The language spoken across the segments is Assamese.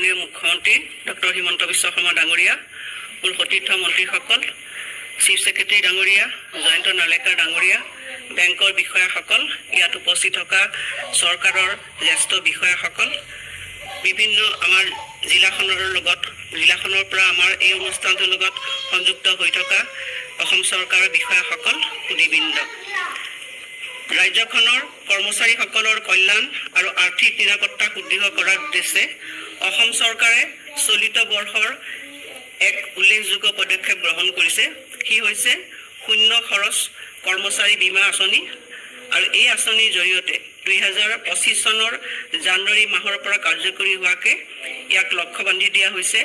মাননীয় মুখ্যমন্ত্ৰী ডক্টৰ হিমন্ত বিশ্ব শৰ্মা ডাঙৰীয়া, মোৰ সতীৰ্থ মন্ত্ৰীসকল, চিফ ছেক্ৰেটাৰী ডাঙৰীয়া, জয়ন্ত নাৰ্লেকাৰ ডাঙৰীয়া, বেংকৰ বিষয়াসকল, ইয়াত উপস্থিত থকা চৰকাৰৰ জ্যেষ্ঠ বিষয়াসকল, বিভিন্ন আমাৰ জিলাখনৰ পৰা আমাৰ এই অনুষ্ঠানটোৰ লগত সংযুক্ত হৈ থকা অসম চৰকাৰৰ বিষয়াসকল, সুধীবৃন্দ। ৰাজ্যখনৰ কৰ্মচাৰীসকলৰ কল্যাণ আৰু আৰ্থিক নিৰাপত্তা সুদৃঢ় কৰাৰ উদ্দেশ্যে অসম চৰকাৰে চলিত বৰ্ষৰ এক উল্লেখযোগ্য পদক্ষেপ গ্ৰহণ কৰিছে। সি হৈছে শূন্য খৰচ কৰ্মচাৰী বীমা আঁচনি। আৰু এই আঁচনিৰ জৰিয়তে 2025 চনৰ জানুৱাৰী মাহৰ পৰা কাৰ্যকৰী হোৱাকৈ ইয়াক লক্ষ্য বান্ধি দিয়া হৈছে।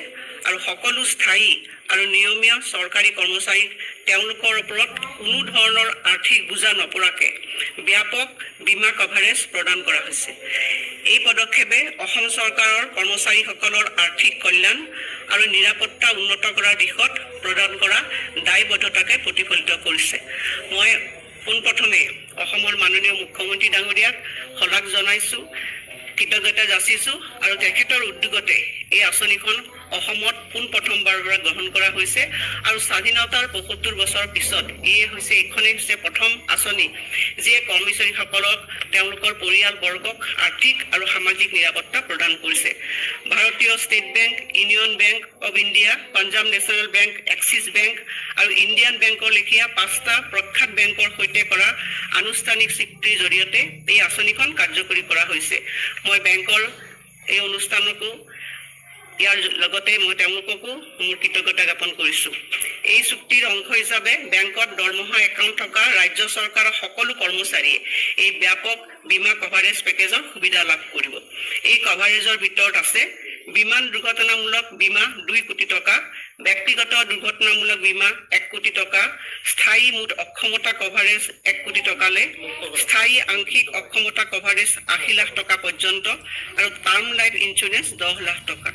আৰু সকলো স্থায়ী আৰু নিয়মীয়া চৰকাৰী কৰ্মচাৰীক তেওঁলোকৰ ওপৰত কোনো ধৰণৰ আৰ্থিক বোজা নপৰাকৈ ব্যাপক বীমা কভাৰেজ প্ৰদান কৰা হৈছে। এই পদক্ষেপে অসম চৰকাৰৰ কৰ্মচাৰীসকলৰ আৰ্থিক কল্যাণ আৰু নিৰাপত্তা উন্নত কৰাৰ দিশত প্ৰদান কৰা দায়বদ্ধতাকে প্ৰতিফলিত কৰিছে। মই পোনপ্ৰথমে অসমৰ মাননীয় মুখ্যমন্ত্ৰী ডাঙৰীয়াক শলাগ জনাইছোঁ, কৃতজ্ঞতা যাচিছোঁ। আৰু তেখেতৰ উদ্যোগতে এই আঁচনিখন অসমত পোনপ্ৰথমবাৰৰ পৰা গ্ৰহণ কৰা হৈছে। আৰু স্বাধীনতাৰ ৭৫ বছৰ পিছত এইখনেই হৈছে প্ৰথম আঁচনি যিয়ে কৰ্মচাৰীসকলক তেওঁলোকৰ পৰিয়ালবৰ্গক আৰ্থিক আৰু সামাজিক নিৰাপত্তা প্ৰদান কৰিছে। ভাৰতীয় state bank, union bank of India, Punjab national bank, axis bank আৰু ইণ্ডিয়ান বেংকৰ লেখীয়া 5টা প্ৰখ্যাত বেংকৰ সৈতে কৰা আনুষ্ঠানিক চুক্তিৰ জৰিয়তে এই আঁচনিখন কাৰ্যকৰী কৰা হৈছে। মই বেংকৰ এই অনুষ্ঠানকো ইয়াৰ লগতে মই তেওঁলোককো মোৰ কৃতজ্ঞতা জ্ঞাপন কৰিছোঁ। এই চুক্তিৰ অংশ হিচাপে বেংকত দৰমহা একাউণ্ট থকা ৰাজ্য চৰকাৰৰ সকলো কৰ্মচাৰীয়ে এই ব্যাপক বীমা কভাৰেজ পেকেজৰ সুবিধা লাভ কৰিব। এই কভাৰেজৰ ভিতৰত আছে বিমান দুৰ্ঘটনামূলক বীমা 2 কোটি টকা, ব্যক্তিগত দুৰ্ঘটনামূলক বীমা 1 কোটি টকা, স্থায়ী মুঠ অক্ষমতা কভাৰেজ 1 কোটি টকালৈ, স্থায়ী আংশিক অক্ষমতা কভাৰেজ 80 লাখ টকা পৰ্যন্ত আৰু টাৰ্ম লাইফ ইঞ্চুৰেঞ্চ 10 লাখ টকা।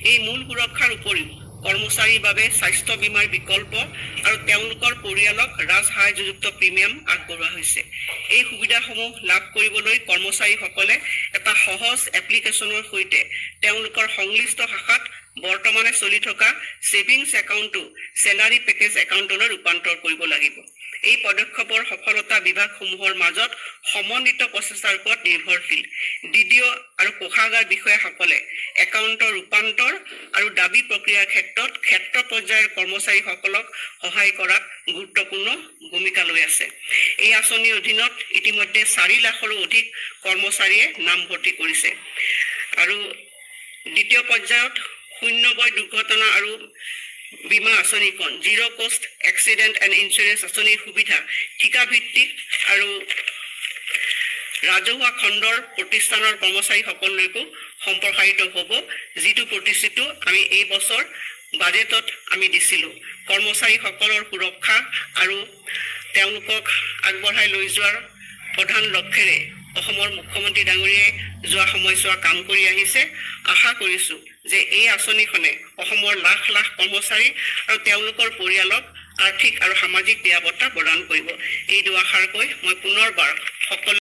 এই মূল সুৰক্ষাৰ উপৰিও কৰ্মচাৰীৰ বাবে স্বাস্থ্য বীমাৰ বিকল্প আৰু তেওঁলোকৰ পৰিয়ালক ৰাজসাহায্যযুক্ত প্ৰিমিয়াম আগবঢ়োৱা হৈছে। এই সুবিধাসমূহ লাভ কৰিবলৈ কৰ্মচাৰীসকলে এটা সহজ এপ্লিকেশ্যনৰ সৈতে তেওঁলোকৰ সংশ্লিষ্ট শাখাত বৰ্তমানে চলি থকা ছেভিংছ একাউণ্টটো চেলাৰী পেকেজ একাউণ্টলৈ ৰূপান্তৰ কৰিব লাগিব। এই পদক্ষেপৰ সফলতা বিভাগসমূহৰ মাজত সমন্বিত প্ৰচেষ্টাৰ ওপৰত নিৰ্ভৰশীল। DDO আৰু কোষাগাৰ বিষয়াসকলে একাউণ্টৰ ৰূপান্তৰ আৰু দাবী প্ৰক্ৰিয়াৰ ক্ষেত্ৰ পৰ্যায়ৰ কৰ্মচাৰীসকলক সহায় কৰাত গুৰুত্বপূৰ্ণ ভূমিকা লৈ আছে। এই আঁচনিৰ অধীনত ইতিমধ্যে 4 লাখৰো অধিক কৰ্মচাৰীয়ে নামভৰ্তি কৰিছে। আৰু দ্বিতীয় পৰ্যায়ত শূন্যবয় দুৰ্ঘটনা আৰু বীমা আঁচনিখন জিৰ' কষ্ট এক্সিডেণ্ট এণ্ড ইঞ্চুৰেঞ্চ আঁচনিৰ সুবিধা ঠিকাভিত্তিক আৰু ৰাজহুৱা খণ্ডৰ প্ৰতিষ্ঠানৰ কৰ্মচাৰীসকললৈকো সম্প্ৰসাৰিত হ'ব, যিটো প্ৰতিশ্ৰুতি আমি এই বছৰ বাজেটত আমি দিছিলোঁ। কৰ্মচাৰীসকলৰ সুৰক্ষা আৰু তেওঁলোকক আগবঢ়াই লৈ যোৱাৰ প্ৰধান লক্ষ্যৰে অসমৰ মুখ্যমন্ত্ৰী ডাঙৰীয়াই যোৱা সময়ছোৱা কাম কৰি আহিছে। আশা কৰিছোঁ যে এই আঁচনিখনে অসমৰ লাখ লাখ কৰ্মচাৰী আৰু তেওঁলোকৰ পৰিয়ালক আৰ্থিক আৰু সামাজিক নিৰাপত্তা প্ৰদান কৰিব। এই দুআষাৰকৈ মই পুনৰবাৰ সকলো